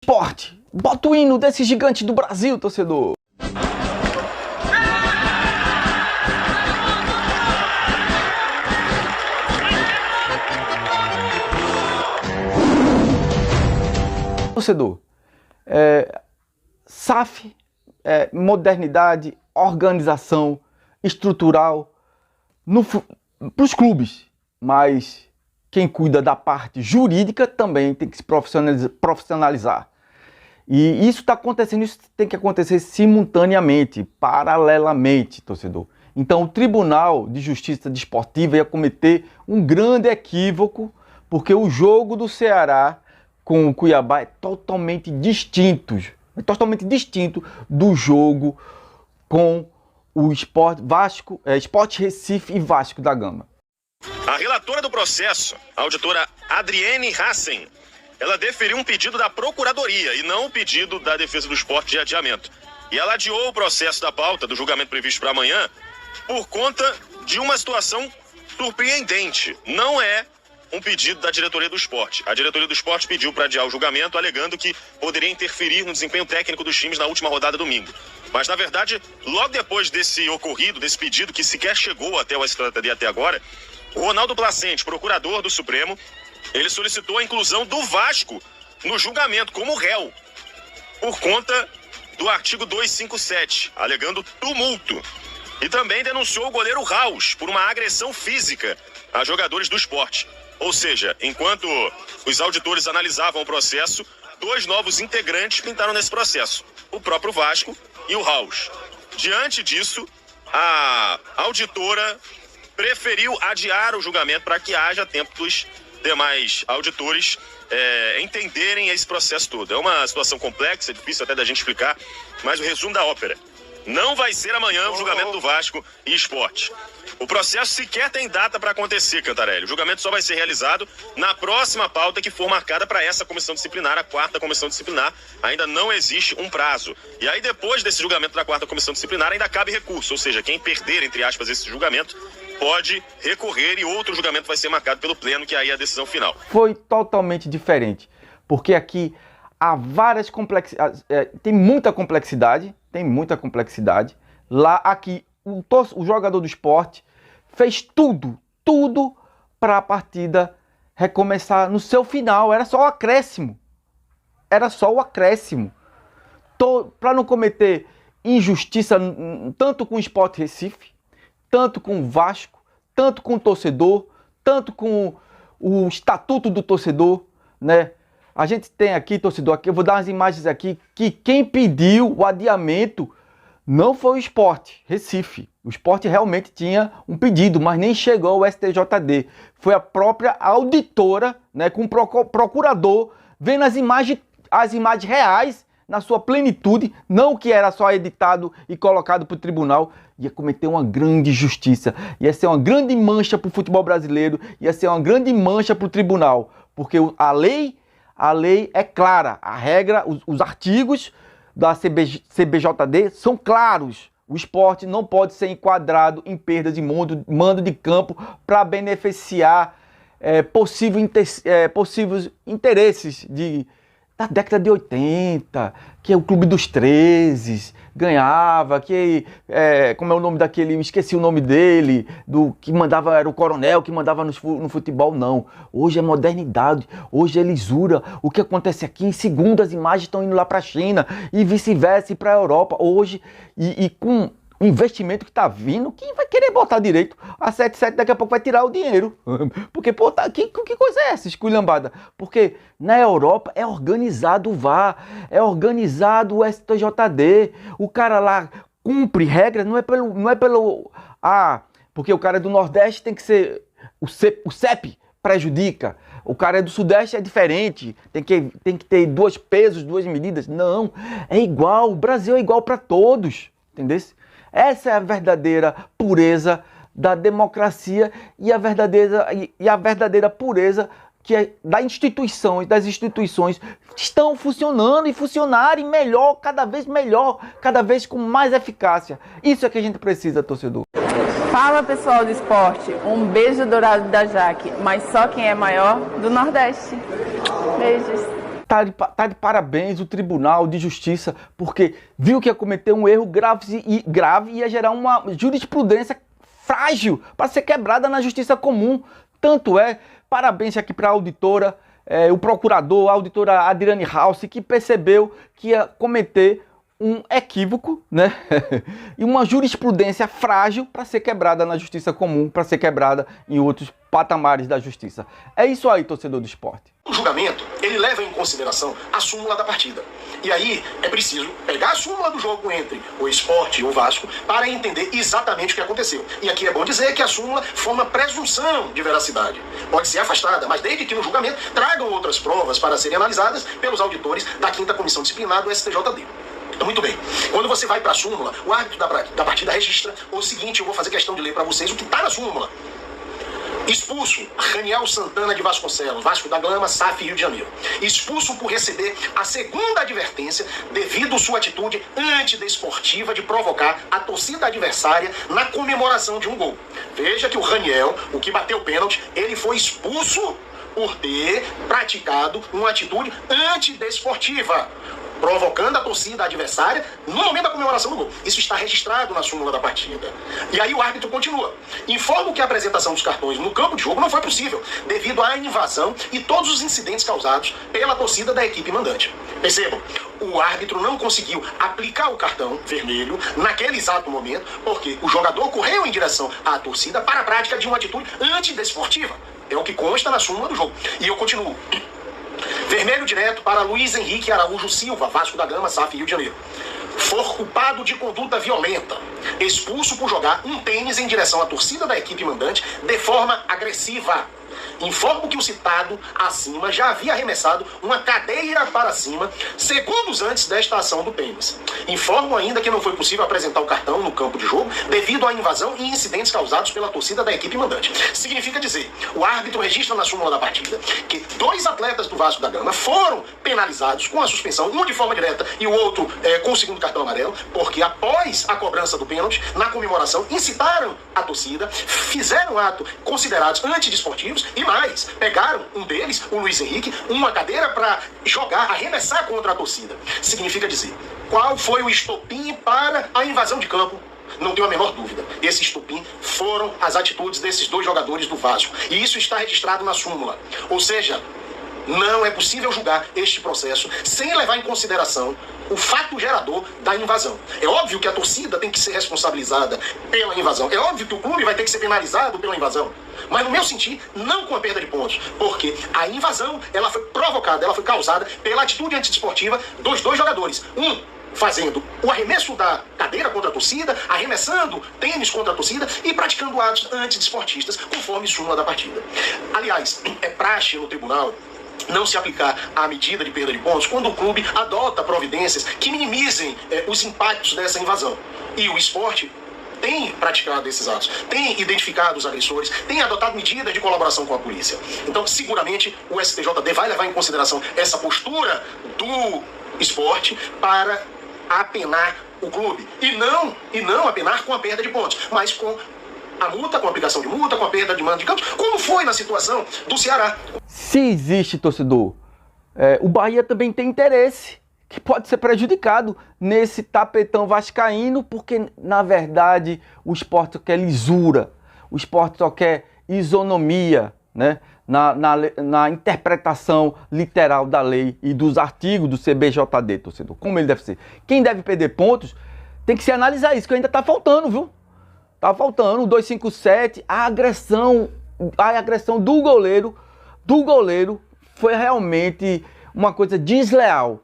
Esporte, bota o hino desse gigante do Brasil, torcedor. Torcedor, SAF, modernidade, organização estrutural para os clubes, mas quem cuida da parte jurídica também tem que se profissionalizar. E isso está acontecendo, isso tem que acontecer simultaneamente, paralelamente, torcedor. Então o Tribunal de Justiça Desportiva ia cometer um grande equívoco, porque o jogo do Ceará com o Cuiabá é totalmente distinto do jogo com o Sport Recife e Vasco da Gama. A relatora do processo, a auditora Adriene Hassen, ela deferiu um pedido da Procuradoria e não um pedido da Defesa do Esporte de adiamento. E ela adiou o processo da pauta do julgamento previsto para amanhã por conta de uma situação surpreendente. Não é um pedido da diretoria do esporte. A diretoria do esporte pediu para adiar o julgamento, alegando que poderia interferir no desempenho técnico dos times na última rodada domingo. Mas, na verdade, logo depois desse ocorrido, desse pedido que sequer chegou até o STJD até agora, o Ronaldo Placente, procurador do Supremo, ele solicitou a inclusão do Vasco no julgamento como réu, por conta do artigo 257, alegando tumulto. E também denunciou o goleiro Raus por uma agressão física a jogadores do esporte. Ou seja, enquanto os auditores analisavam o processo, 2 novos integrantes pintaram nesse processo, o próprio Vasco e o Raus. Diante disso, a auditora preferiu adiar o julgamento para que haja tempo dos demais auditores entenderem esse processo todo. É uma situação complexa, difícil até da gente explicar, mas o resumo da ópera: não vai ser amanhã o julgamento do Vasco e Sport. O processo sequer tem data para acontecer, Cantarelli. O julgamento só vai ser realizado na próxima pauta que for marcada para essa comissão disciplinar, a 4ª comissão disciplinar. Ainda não existe um prazo. E aí, depois desse julgamento da 4ª comissão disciplinar, ainda cabe recurso. Ou seja, quem perder, entre aspas, esse julgamento, pode recorrer e outro julgamento vai ser marcado pelo Pleno, que aí é a decisão final. Foi totalmente diferente, porque aqui há várias complexidades, tem muita complexidade. Lá, aqui, o jogador do esporte fez tudo para a partida recomeçar no seu final. Era só o acréscimo. Para não cometer injustiça tanto com o Sport Recife, tanto com o Vasco, tanto com o torcedor, tanto com o estatuto do torcedor, né? A gente tem aqui, torcedor, aqui, eu vou dar umas imagens aqui, que quem pediu o adiamento não foi o Sport Recife. O Sport realmente tinha um pedido, mas nem chegou ao STJD. Foi a própria auditora, né, com o procurador, vendo as imagens reais na sua plenitude, não o que era só editado e colocado para o tribunal. Ia cometer uma grande injustiça, ia ser uma grande mancha para o futebol brasileiro, ia ser uma grande mancha para o tribunal, porque a lei é clara, a regra, os artigos da CBJD são claros. O esporte não pode ser enquadrado em perda de mando de campo para beneficiar possíveis interesses da década de 80, que o Clube dos 13 ganhava, como é o nome daquele, esqueci o nome dele, que mandava, era o coronel que mandava no futebol. Não, hoje é modernidade, hoje é lisura. O que acontece aqui, em segundo as imagens estão indo lá para a China e vice-versa, e para a Europa hoje, e com o investimento que está vindo, quem vai querer botar direito? A 77 daqui a pouco vai tirar o dinheiro. Porque, pô, que coisa é essa, esculhambada? Porque na Europa é organizado o VAR, é organizado o STJD. O cara lá cumpre regras, não é pelo... porque o cara é do Nordeste tem que ser... O CEP prejudica. O cara é do Sudeste é diferente. Tem que ter 2 pesos, 2 medidas. Não, é igual. O Brasil é igual para todos. Entendeu? Essa é a verdadeira pureza da democracia e a verdadeira pureza das instituições estão funcionando e funcionarem melhor, cada vez com mais eficácia. Isso é que a gente precisa, torcedor. Fala, pessoal do esporte, um beijo dourado da Jaque, mas só quem é maior do Nordeste. Beijos. tá de parabéns o Tribunal de Justiça, porque viu que ia cometer um erro grave e ia gerar uma jurisprudência frágil para ser quebrada na justiça comum. Tanto parabéns aqui para a auditora, o procurador, a auditora Adriane House, que percebeu que ia cometer um equívoco, né? E uma jurisprudência frágil para ser quebrada na justiça comum, para ser quebrada em outros patamares da justiça. É isso aí, torcedor do esporte. O julgamento, ele leva em consideração a súmula da partida. E aí é preciso pegar a súmula do jogo entre o Sport e o Vasco para entender exatamente o que aconteceu. E aqui é bom dizer que a súmula forma presunção de veracidade. Pode ser afastada, mas desde que no julgamento tragam outras provas para serem analisadas pelos auditores da 5ª Comissão Disciplinar do STJD. Muito bem. Quando você vai para a súmula, o árbitro da partida registra o seguinte, eu vou fazer questão de ler para vocês o que está na súmula. Expulso, Raniel Santana de Vasconcelos, Vasco da Gama, SAF, Rio de Janeiro. Expulso por receber a 2ª advertência devido sua atitude antidesportiva de provocar a torcida adversária na comemoração de um gol. Veja que o Raniel, o que bateu o pênalti, ele foi expulso por ter praticado uma atitude antidesportiva, provocando a torcida adversária no momento da comemoração do gol. Isso está registrado na súmula da partida. E aí o árbitro continua. Informo que a apresentação dos cartões no campo de jogo não foi possível, devido à invasão e todos os incidentes causados pela torcida da equipe mandante. Percebam, o árbitro não conseguiu aplicar o cartão vermelho naquele exato momento, porque o jogador correu em direção à torcida para a prática de uma atitude antidesportiva. É o que consta na súmula do jogo. E eu continuo. Vermelho direto para Luiz Henrique Araújo Silva, Vasco da Gama, SAF, Rio de Janeiro. For culpado de conduta violenta, expulso por jogar um tênis em direção à torcida da equipe mandante de forma agressiva. Informo que o citado acima já havia arremessado uma cadeira para cima segundos antes desta ação do tênis. Informo ainda que não foi possível apresentar o cartão no campo de jogo devido à invasão e incidentes causados pela torcida da equipe mandante. Significa dizer, o árbitro registra na súmula da partida que 2 atletas do Vasco da Gama foram penalizados com a suspensão, um de forma direta e o outro com o 2º cartão amarelo, porque após a cobrança do pênalti, na comemoração, incitaram a torcida, fizeram ato considerados antidesportivos e mais, pegaram um deles, o Luiz Henrique, uma cadeira para jogar, arremessar contra a torcida. Significa dizer, qual foi o estopim para a invasão de campo? Não tenho a menor dúvida. Esse estopim foram as atitudes desses 2 jogadores do Vasco. E isso está registrado na súmula. Ou seja, não é possível julgar este processo sem levar em consideração o fato gerador da invasão. É óbvio que a torcida tem que ser responsabilizada pela invasão. É óbvio que o clube vai ter que ser penalizado pela invasão. Mas no meu sentir, não com a perda de pontos. Porque a invasão, ela foi provocada, ela foi causada pela atitude antidesportiva dos 2 jogadores. Um fazendo o arremesso da cadeira contra a torcida, arremessando tênis contra a torcida e praticando atos antidesportistas, conforme súmula da partida. Aliás, é praxe no tribunal não se aplicar a medida de perda de pontos quando o clube adota providências que minimizem os impactos dessa invasão. E o esporte tem praticado esses atos, tem identificado os agressores, tem adotado medidas de colaboração com a polícia. Então, seguramente, o STJD vai levar em consideração essa postura do esporte para apenar o clube. E não apenar com a perda de pontos, mas com a multa, com a aplicação de multa, com a perda de mando de campos, como foi na situação do Ceará. Se existe, torcedor, o Bahia também tem interesse, que pode ser prejudicado nesse tapetão vascaíno, porque, na verdade, o esporte só quer lisura, o esporte só quer isonomia, né? Na interpretação literal da lei e dos artigos do CBJD, torcedor, como ele deve ser. Quem deve perder pontos tem que se analisar isso, que ainda tá faltando, viu? Tá faltando o 257, a agressão do goleiro foi realmente uma coisa desleal.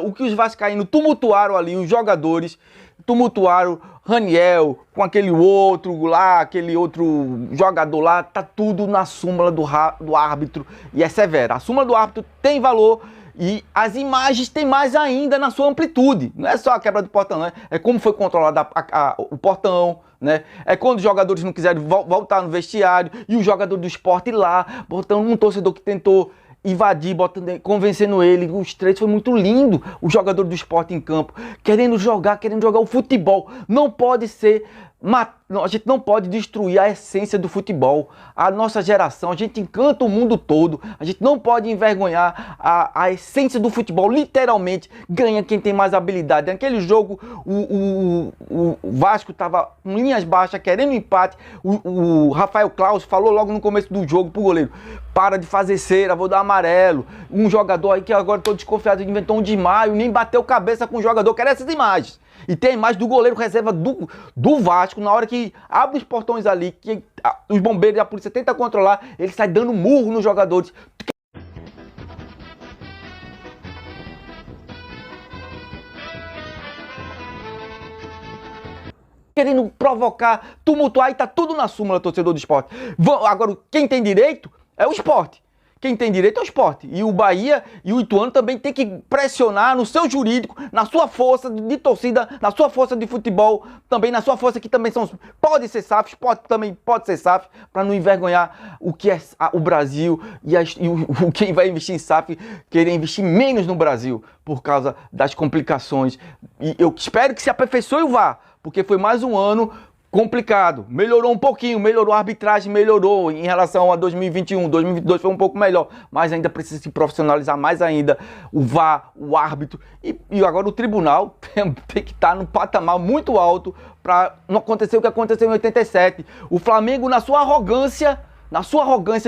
O que os vascaínos tumultuaram ali, os jogadores tumultuaram Raniel com aquele outro lá, aquele outro jogador lá, tá tudo na súmula do árbitro e é severa. A súmula do árbitro tem valor e as imagens têm mais ainda na sua amplitude. Não é só a quebra do portão, né? É como foi controlado o portão, né? É quando os jogadores não quiseram voltar no vestiário e o jogador do esporte lá, botando um torcedor que tentou invadir, convencendo ele. Os 3 foi muito lindo. O jogador do esporte em campo, querendo jogar o futebol. Não pode ser A gente não pode destruir a essência do futebol. A nossa geração, a gente encanta o mundo todo. A gente não pode envergonhar a essência do futebol. Literalmente, ganha quem tem mais habilidade. Naquele jogo, o Vasco estava com linhas baixas, querendo empate. O Rafael Claus falou logo no começo do jogo pro goleiro: para de fazer cera, vou dar amarelo. Um jogador aí que agora estou desconfiado, inventou um desmaio, nem bateu cabeça com o jogador. Quero essas imagens. E tem a imagem do goleiro reserva do Vasco, na hora que abre os portões ali, que os bombeiros e a polícia tentam controlar, ele sai dando murro nos jogadores. Querendo provocar, tumultuar, e tá tudo na súmula, torcedor do Sport. Agora, quem tem direito é o Sport. Quem tem direito é o Sport. E o Bahia e o Ituano também tem que pressionar no seu jurídico, na sua força de torcida, na sua força de futebol, também na sua força que também são... Pode ser SAF, Sport também pode ser SAF, para não envergonhar o que é o Brasil e quem vai investir em SAF querer investir menos no Brasil por causa das complicações. E eu espero que se aperfeiçoe o VAR, porque foi mais um ano complicado. Melhorou um pouquinho, melhorou a arbitragem, melhorou em relação a 2021, 2022 foi um pouco melhor, mas ainda precisa se profissionalizar mais ainda o VAR, o árbitro e agora o tribunal tem que estar num patamar muito alto para não acontecer o que aconteceu em 87. O Flamengo, na sua arrogância,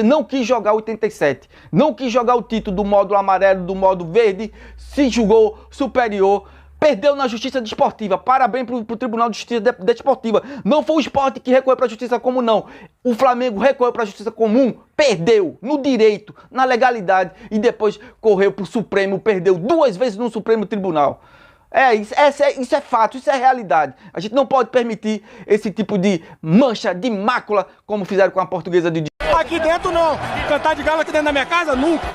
não quis jogar 87, não quis jogar o título do módulo amarelo, do módulo verde, se julgou superior. Perdeu na justiça desportiva. Parabéns pro Tribunal de Justiça Desportiva. Não foi o Sport que recorreu para a justiça comum, não. O Flamengo recorreu para a justiça comum, perdeu no direito, na legalidade, e depois correu pro Supremo, perdeu 2 vezes no Supremo Tribunal. Isso é fato, isso é realidade. A gente não pode permitir esse tipo de mancha, de mácula, como fizeram com a Portuguesa de... Aqui dentro não. Cantar de galo aqui dentro da minha casa, nunca.